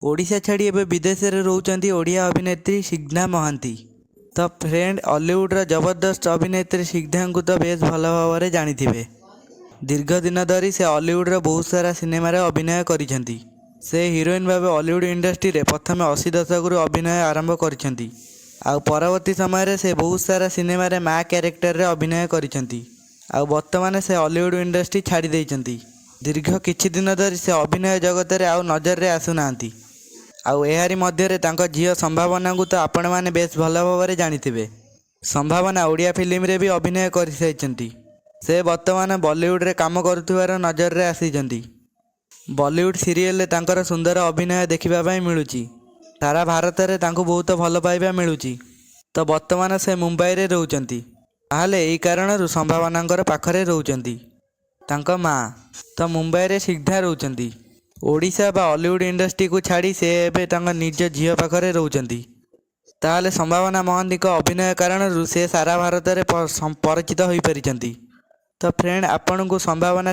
ओडिशा छाड़ी एवं विदेश में रोचंती ओडिया अभिनेत्री सिग्धा महांती। तो फ्रेंड हॉलीवुड जबरदस्त अभिनेत्री सिग्धा को तो बेस भल भाव में जानी। दीर्घ दिन धरी से हॉलीवुड बहुत सारा सिनेमा अभिनय करिसेंती। से हिरोइन भाव हॉलीवुड इंडस्ट्री रे प्रथम 80 दशक अभिनय आरंभ करिसेंती। आउ परवर्ती समय से बहुत सारा सिनेमा रे माँ कैरेक्टर रे अभिनय करिसेंती। आउ वर्तमान से हॉलीवुड इंडस्ट्री छाड़ी देइसेंती। दीर्घ किछि दिन धरी से अभिनय जगत रे आउ नजर रे आसुनांती। आउ एहारी मध्य रे तांको झियो संभावना को तो आपण माने बेस भल भाव में जानिथिबे। संभावना ओडिया फिल्म रे भी अभिनय करिसेंती। से वर्तमान बॉलीवुड रे काम करुथिबार नजर रे आसीचंती। बॉलीवुड सीरियल रे तांकर सुंदर अभिनय देखिबा पई मिलुची। सारा भारत रे तांको बहुत भल पाइबा मिलुची। तो वर्तमान से मुंबई रे रहउचंती। ताहले एही कारणरू संभावनांकर पाखरे रहउचंती। तांको माँ तो मुंबई रे सिग्धा रहउचंती। ओडिशा बा हॉलीवुड इंडस्ट्री को छाड़ी से एबे तांको निज झियो पाखरे रहउचंती। ताहले संभावना महांती को अभिनय कारणरू से सारा भारत रे परिचित होई परिचंती। तो फ्रेंड आपन को संभावना